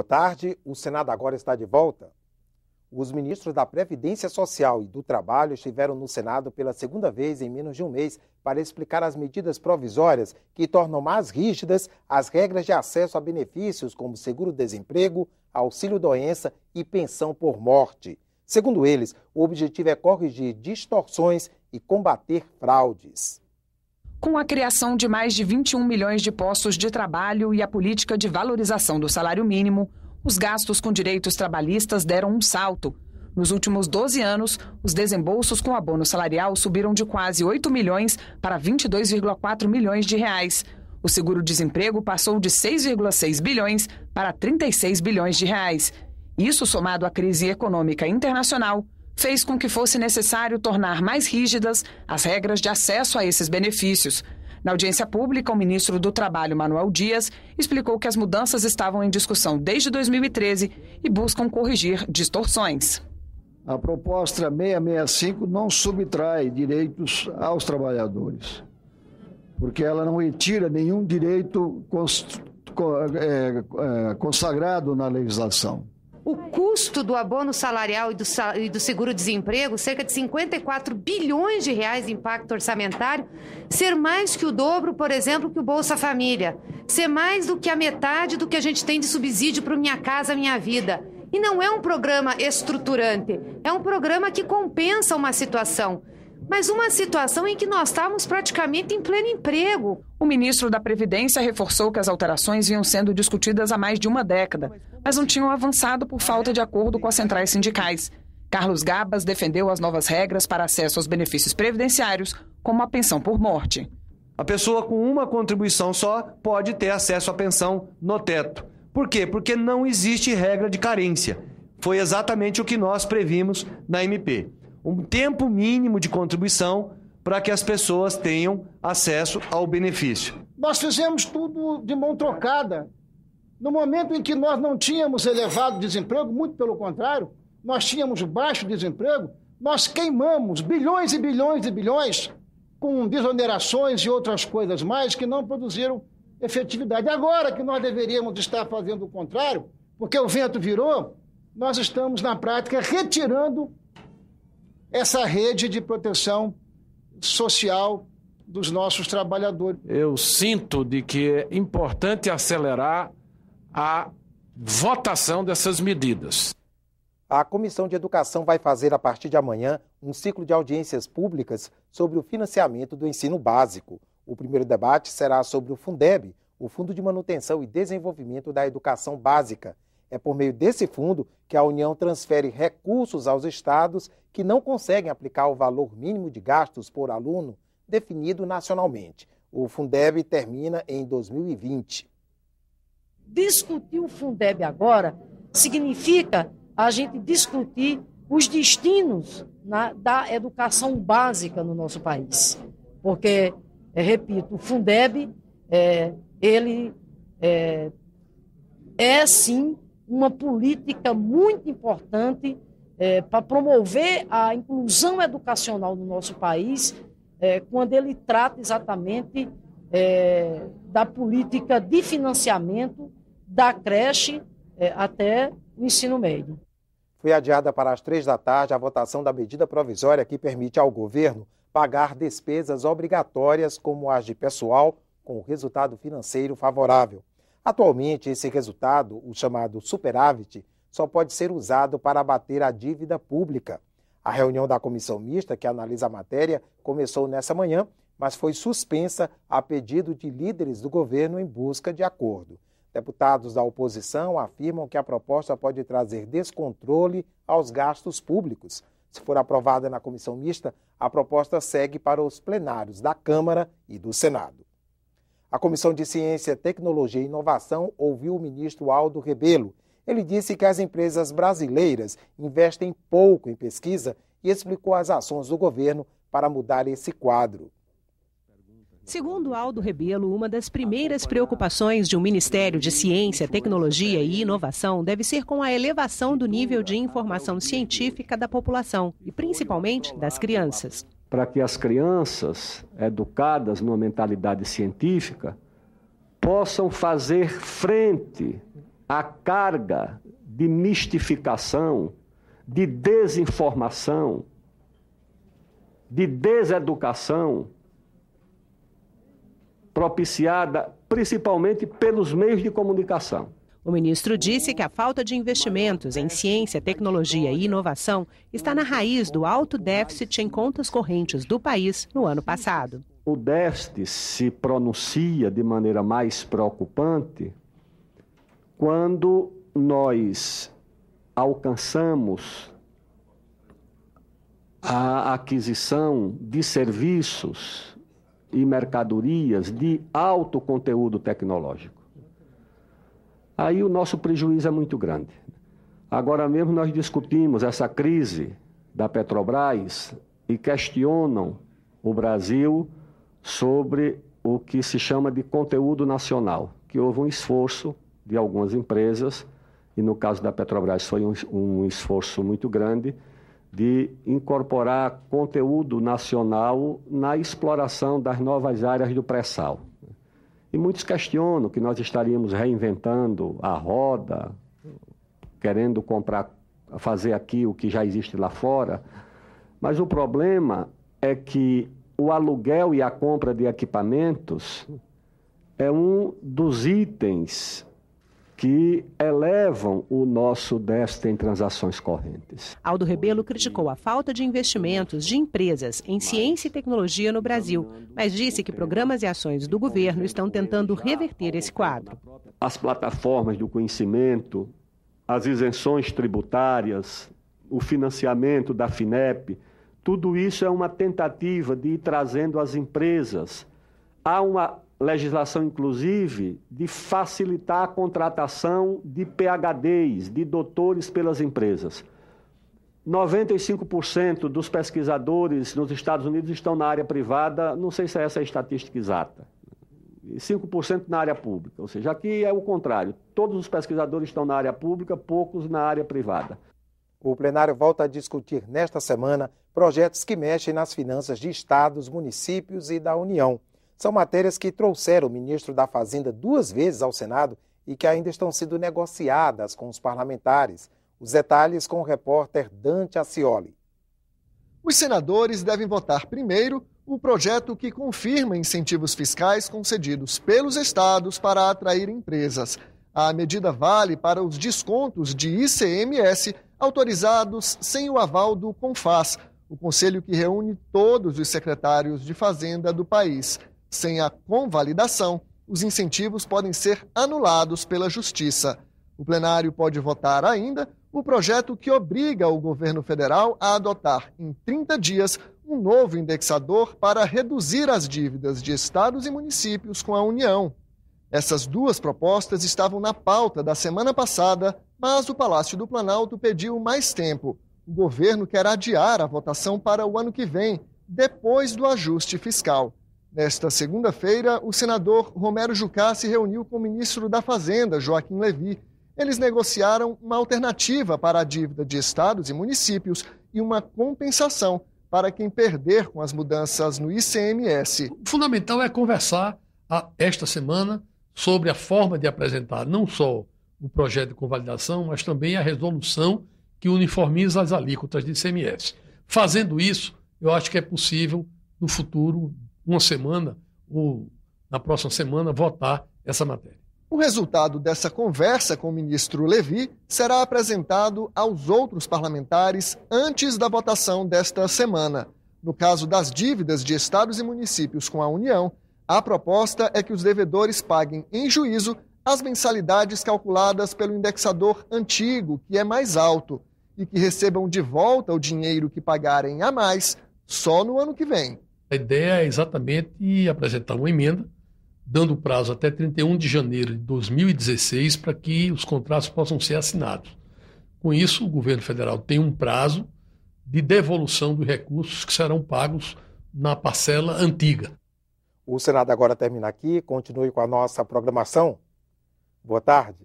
boa tarde. O Senado agora está de volta. Os ministros da Previdência Social e do Trabalho estiveram no Senado pela segunda vez em menos de um mês para explicar as medidas provisórias que tornam mais rígidas as regras de acesso a benefícios como seguro-desemprego, auxílio-doença e pensão por morte. Segundo eles, o objetivo é corrigir distorções e combater fraudes. Com a criação de mais de 21 milhões de postos de trabalho e a política de valorização do salário mínimo, os gastos com direitos trabalhistas deram um salto. Nos últimos 12 anos, os desembolsos com abono salarial subiram de quase 8 milhões para 22,4 milhões de reais. O seguro-desemprego passou de 6,6 bilhões para 36 bilhões de reais. Isso, somado à crise econômica internacional, fez com que fosse necessário tornar mais rígidas as regras de acesso a esses benefícios. Na audiência pública, o ministro do Trabalho, Manuel Dias, explicou que as mudanças estavam em discussão desde 2013 e buscam corrigir distorções. A proposta 665 não subtrai direitos aos trabalhadores, porque ela não retira nenhum direito consagrado na legislação. O custo do abono salarial e do seguro-desemprego, cerca de 54 bilhões de reais de impacto orçamentário, ser mais que o dobro, por exemplo, que o Bolsa Família, ser mais do que a metade do que a gente tem de subsídio para o Minha Casa Minha Vida. E não é um programa estruturante, é um programa que compensa uma situação, mas uma situação em que nós estávamos praticamente em pleno emprego. O ministro da Previdência reforçou que as alterações vinham sendo discutidas há mais de uma década, mas não tinham avançado por falta de acordo com as centrais sindicais. Carlos Gabas defendeu as novas regras para acesso aos benefícios previdenciários, como a pensão por morte. A pessoa com uma contribuição só pode ter acesso à pensão no teto. Por quê? Porque não existe regra de carência. Foi exatamente o que nós previmos na MP. Um tempo mínimo de contribuição para que as pessoas tenham acesso ao benefício. Nós fizemos tudo de mão trocada. No momento em que nós não tínhamos elevado desemprego, muito pelo contrário, nós tínhamos baixo desemprego, nós queimamos bilhões e bilhões e bilhões com desonerações e outras coisas mais que não produziram efetividade. Agora que nós deveríamos estar fazendo o contrário, porque o vento virou, nós estamos, na prática, retirando essa rede de proteção social dos nossos trabalhadores. Eu sinto de que é importante acelerar a votação dessas medidas. A Comissão de Educação vai fazer, a partir de amanhã, um ciclo de audiências públicas sobre o financiamento do ensino básico. O primeiro debate será sobre o Fundeb, o Fundo de Manutenção e Desenvolvimento da Educação Básica. É por meio desse fundo que a União transfere recursos aos estados que não conseguem aplicar o valor mínimo de gastos por aluno definido nacionalmente. O Fundeb termina em 2020. Discutir o Fundeb agora significa a gente discutir os destinos da educação básica no nosso país. Porque, repito, o Fundeb, ele é sim uma política muito importante para promover a inclusão educacional no nosso país, quando ele trata exatamente da política de financiamento da creche até o ensino médio. Foi adiada para as 3 da tarde a votação da medida provisória que permite ao governo pagar despesas obrigatórias como as de pessoal com resultado financeiro favorável. Atualmente, esse resultado, o chamado superávit, só pode ser usado para abater a dívida pública. A reunião da comissão mista que analisa a matéria começou nessa manhã, mas foi suspensa a pedido de líderes do governo em busca de acordo. Deputados da oposição afirmam que a proposta pode trazer descontrole aos gastos públicos. Se for aprovada na comissão mista, a proposta segue para os plenários da Câmara e do Senado. A Comissão de Ciência, Tecnologia e Inovação ouviu o ministro Aldo Rebelo. Ele disse que as empresas brasileiras investem pouco em pesquisa e explicou as ações do governo para mudar esse quadro. Segundo Aldo Rebelo, uma das primeiras preocupações de um Ministério de Ciência, Tecnologia e Inovação deve ser com a elevação do nível de informação científica da população e principalmente das crianças. Para que as crianças, educadas numa mentalidade científica, possam fazer frente a carga de mistificação, de desinformação, de deseducação, propiciada principalmente pelos meios de comunicação. O ministro disse que a falta de investimentos em ciência, tecnologia e inovação está na raiz do alto déficit em contas correntes do país no ano passado. O déficit se pronuncia de maneira mais preocupante quando nós alcançamos a aquisição de serviços e mercadorias de alto conteúdo tecnológico. Aí o nosso prejuízo é muito grande. Agora mesmo nós discutimos essa crise da Petrobras e questionam o Brasil sobre o que se chama de conteúdo nacional, que houve um esforço de algumas empresas, e no caso da Petrobras foi um esforço muito grande, de incorporar conteúdo nacional na exploração das novas áreas do pré-sal. E muitos questionam que nós estaríamos reinventando a roda, querendo fazer aqui o que já existe lá fora, mas o problema é que o aluguel e a compra de equipamentos é um dos itens que elevam o nosso déficit em transações correntes. Aldo Rebelo criticou a falta de investimentos de empresas em ciência e tecnologia no Brasil, mas disse que programas e ações do governo estão tentando reverter esse quadro. As plataformas do conhecimento, as isenções tributárias, o financiamento da FINEP, tudo isso é uma tentativa de ir trazendo as empresas a uma legislação, inclusive, de facilitar a contratação de PhDs, de doutores pelas empresas. 95% dos pesquisadores nos Estados Unidos estão na área privada, não sei se essa é a estatística exata, e 5% na área pública. Ou seja, aqui é o contrário. Todos os pesquisadores estão na área pública, poucos na área privada. O plenário volta a discutir nesta semana projetos que mexem nas finanças de estados, municípios e da União. São matérias que trouxeram o ministro da Fazenda 2 vezes ao Senado e que ainda estão sendo negociadas com os parlamentares. Os detalhes com o repórter Dante Acioli. Os senadores devem votar primeiro o projeto que confirma incentivos fiscais concedidos pelos estados para atrair empresas. A medida vale para os descontos de ICMS autorizados sem o aval do CONFAZ, o conselho que reúne todos os secretários de Fazenda do país. Sem a convalidação, os incentivos podem ser anulados pela Justiça. O plenário pode votar ainda o projeto que obriga o governo federal a adotar em 30 dias um novo indexador para reduzir as dívidas de estados e municípios com a União. Essas duas propostas estavam na pauta da semana passada, mas o Palácio do Planalto pediu mais tempo. O governo quer adiar a votação para o ano que vem, depois do ajuste fiscal. Nesta segunda-feira, o senador Romero Jucá se reuniu com o ministro da Fazenda, Joaquim Levy. Eles negociaram uma alternativa para a dívida de estados e municípios e uma compensação para quem perder com as mudanças no ICMS. O fundamental é conversar esta semana sobre a forma de apresentar não só o projeto de convalidação, mas também a resolução que uniformiza as alíquotas de ICMS. Fazendo isso, eu acho que é possível, no futuro, uma semana ou na próxima semana, votar essa matéria. O resultado dessa conversa com o ministro Levy será apresentado aos outros parlamentares antes da votação desta semana. No caso das dívidas de estados e municípios com a União, a proposta é que os devedores paguem em juízo as mensalidades calculadas pelo indexador antigo, que é mais alto, e que recebam de volta o dinheiro que pagarem a mais só no ano que vem. A ideia é exatamente apresentar uma emenda, dando prazo até 31 de janeiro de 2016 para que os contratos possam ser assinados. Com isso, o governo federal tem um prazo de devolução dos recursos que serão pagos na parcela antiga. O Senado agora termina aqui. Continue com a nossa programação. Boa tarde.